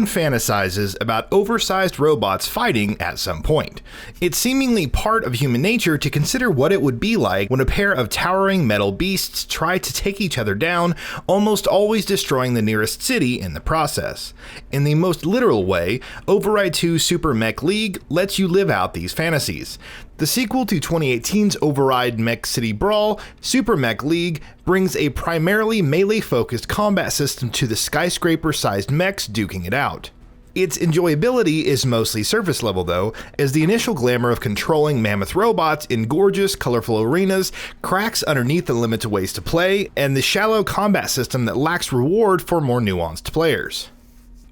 fantasizes about oversized robots fighting at some point. It's seemingly part of human nature to consider what it would be like when a pair of towering metal beasts try to take each other down, almost always destroying the nearest city in the process. In the most literal way, Override 2 Super Mech League lets you live out these fantasies. The sequel to 2018's Override Mech City Brawl, Super Mech League, brings a primarily melee-focused combat system to the skyscraper-sized mechs duking it out. Its enjoyability is mostly surface level though, as the initial glamour of controlling mammoth robots in gorgeous, colorful arenas cracks underneath the limited ways to play, and the shallow combat system that lacks reward for more nuanced players.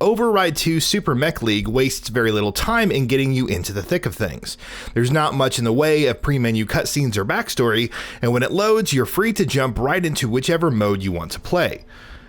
Override 2 Super Mech League wastes very little time in getting you into the thick of things. There's not much in the way of pre-menu cutscenes or backstory, and when it loads, you're free to jump right into whichever mode you want to play.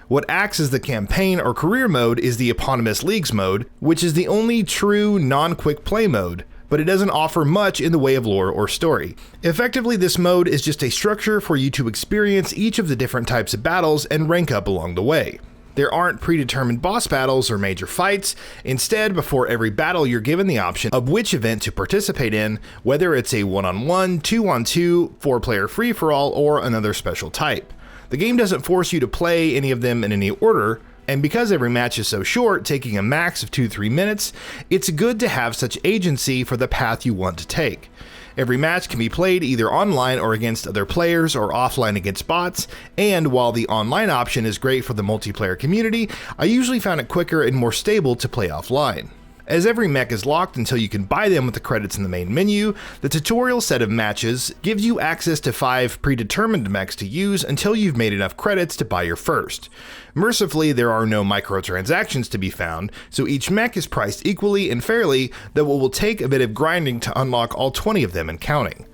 What acts as the campaign or career mode is the eponymous Leagues mode, which is the only true non-quick play mode, but it doesn't offer much in the way of lore or story. Effectively, this mode is just a structure for you to experience each of the different types of battles and rank up along the way. There aren't predetermined boss battles or major fights. Instead, before every battle, you're given the option of which event to participate in, whether it's a 1-on-1, 2-on-2, 4-player free-for-all, or another special type. The game doesn't force you to play any of them in any order, and because every match is so short, taking a max of 2-3 minutes, it's good to have such agency for the path you want to take. Every match can be played either online or against other players or offline against bots, and while the online option is great for the multiplayer community, I usually found it quicker and more stable to play offline. As every mech is locked until you can buy them with the credits in the main menu, the tutorial set of matches gives you access to 5 predetermined mechs to use until you've made enough credits to buy your first. Mercifully, there are no microtransactions to be found, so each mech is priced equally and fairly, though it will take a bit of grinding to unlock all 20 of them and counting.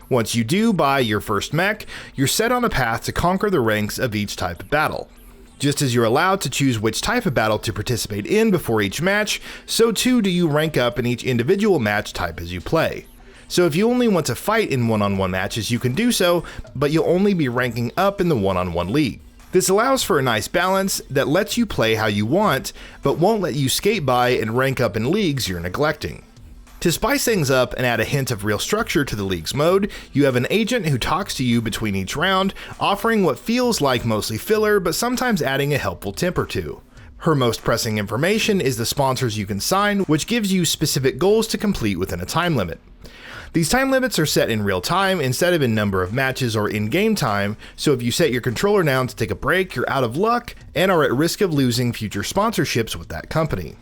Once you do buy your first mech, you're set on a path to conquer the ranks of each type of battle. Just as you're allowed to choose which type of battle to participate in before each match, so too do you rank up in each individual match type as you play. So if you only want to fight in one-on-one matches, you can do so, but you'll only be ranking up in the one-on-one league. This allows for a nice balance that lets you play how you want, but won't let you skate by and rank up in leagues you're neglecting. To spice things up and add a hint of real structure to the Leagues mode, you have an agent who talks to you between each round, offering what feels like mostly filler, but sometimes adding a helpful tip or two. Her most pressing information is the sponsors you can sign, which gives you specific goals to complete within a time limit. These time limits are set in real time instead of in number of matches or in-game time, so if you set your controller down to take a break, you're out of luck and are at risk of losing future sponsorships with that company.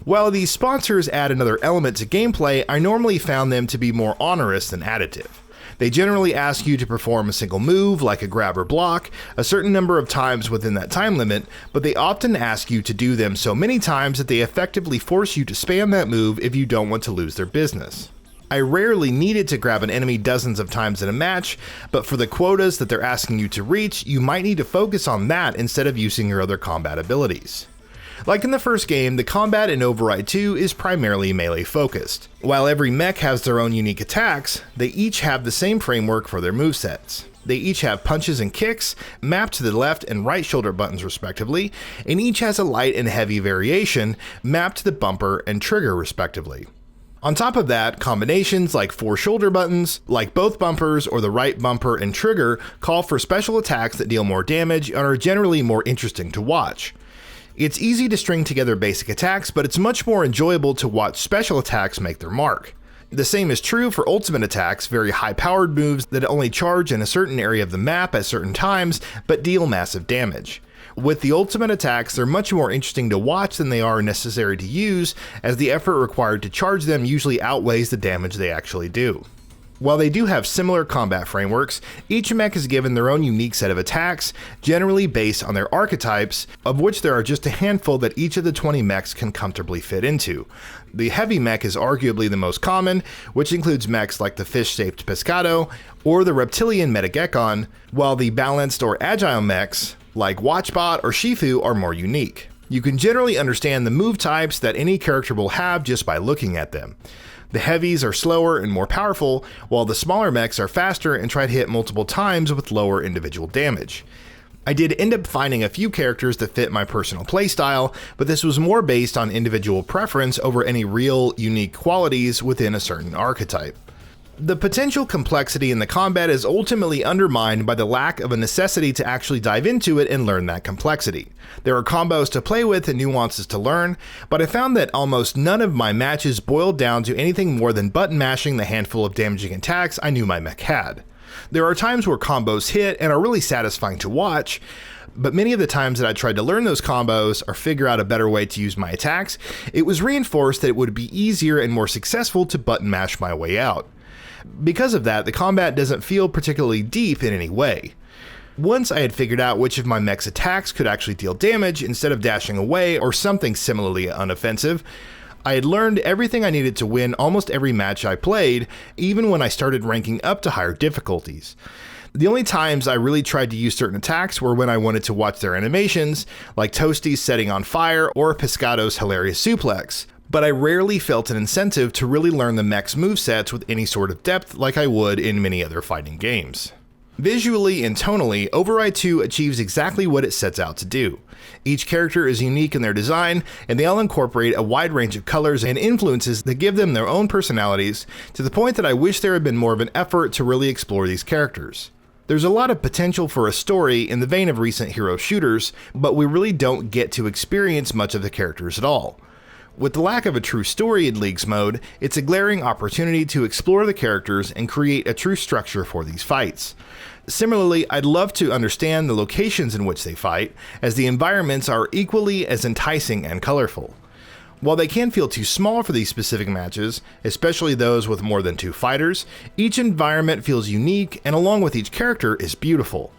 While these sponsors add another element to gameplay, I normally found them to be more onerous than additive. They generally ask you to perform a single move, like a grab or block, a certain number of times within that time limit, but they often ask you to do them so many times that they effectively force you to spam that move if you don't want to lose their business. I rarely needed to grab an enemy dozens of times in a match, but for the quotas that they're asking you to reach, you might need to focus on that instead of using your other combat abilities. Like in the first game, the combat in Override 2 is primarily melee focused. While every mech has their own unique attacks, they each have the same framework for their movesets. They each have punches and kicks, mapped to the left and right shoulder buttons respectively, and each has a light and heavy variation, mapped to the bumper and trigger respectively. On top of that, combinations like 4 shoulder buttons, like both bumpers or the right bumper and trigger, call for special attacks that deal more damage and are generally more interesting to watch. It's easy to string together basic attacks, but it's much more enjoyable to watch special attacks make their mark. The same is true for ultimate attacks, very high-powered moves that only charge in a certain area of the map at certain times, but deal massive damage. With the ultimate attacks, they're much more interesting to watch than they are necessary to use, as the effort required to charge them usually outweighs the damage they actually do. While they do have similar combat frameworks, each mech is given their own unique set of attacks, generally based on their archetypes, of which there are just a handful that each of the 20 mechs can comfortably fit into. The heavy mech is arguably the most common, which includes mechs like the fish-shaped Pescado or the reptilian Metagekon, while the balanced or agile mechs like Watchbot or Shifu are more unique. You can generally understand the move types that any character will have just by looking at them. The heavies are slower and more powerful, while the smaller mechs are faster and try to hit multiple times with lower individual damage. I did end up finding a few characters that fit my personal playstyle, but this was more based on individual preference over any real, unique qualities within a certain archetype. The potential complexity in the combat is ultimately undermined by the lack of a necessity to actually dive into it and learn that complexity. There are combos to play with and nuances to learn, but I found that almost none of my matches boiled down to anything more than button mashing the handful of damaging attacks I knew my mech had. There are times where combos hit and are really satisfying to watch, but many of the times that I tried to learn those combos or figure out a better way to use my attacks, it was reinforced that it would be easier and more successful to button mash my way out. Because of that, the combat doesn't feel particularly deep in any way. Once I had figured out which of my mech's attacks could actually deal damage instead of dashing away or something similarly unoffensive, I had learned everything I needed to win almost every match I played, even when I started ranking up to higher difficulties. The only times I really tried to use certain attacks were when I wanted to watch their animations, like Toasty's setting on fire or Piscado's hilarious suplex, but I rarely felt an incentive to really learn the mech's movesets with any sort of depth like I would in many other fighting games. Visually and tonally, Override 2 achieves exactly what it sets out to do. Each character is unique in their design, and they all incorporate a wide range of colors and influences that give them their own personalities, to the point that I wish there had been more of an effort to really explore these characters. There's a lot of potential for a story in the vein of recent hero shooters, but we really don't get to experience much of the characters at all. With the lack of a true story in Leagues mode, it's a glaring opportunity to explore the characters and create a true structure for these fights. Similarly, I'd love to understand the locations in which they fight, as the environments are equally as enticing and colorful. While they can feel too small for these specific matches, especially those with more than 2 fighters, each environment feels unique and along with each character is beautiful.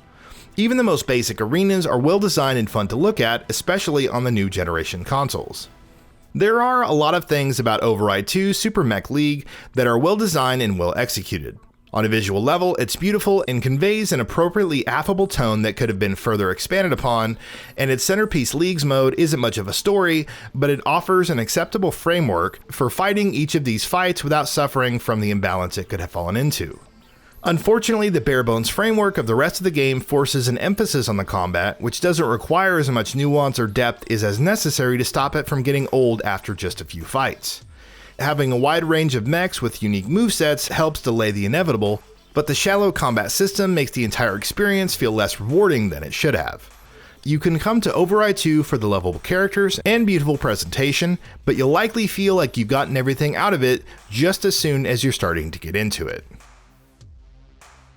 Even the most basic arenas are well designed and fun to look at, especially on the new generation consoles. There are a lot of things about Override 2 Super Mech League that are well designed and well executed. On a visual level, it's beautiful and conveys an appropriately affable tone that could have been further expanded upon, and its centerpiece Leagues mode isn't much of a story, but it offers an acceptable framework for fighting each of these fights without suffering from the imbalance it could have fallen into. Unfortunately, the bare-bones framework of the rest of the game forces an emphasis on the combat, which doesn't require as much nuance or depth as necessary to stop it from getting old after just a few fights. Having a wide range of mechs with unique movesets helps delay the inevitable, but the shallow combat system makes the entire experience feel less rewarding than it should have. You can come to Override 2 for the lovable characters and beautiful presentation, but you'll likely feel like you've gotten everything out of it just as soon as you're starting to get into it.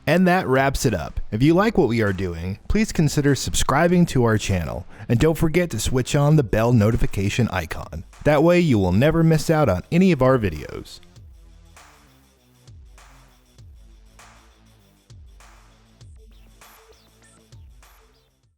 And that wraps it up. If you like what we are doing, please consider subscribing to our channel, and don't forget to switch on the bell notification icon. That way you will never miss out on any of our videos.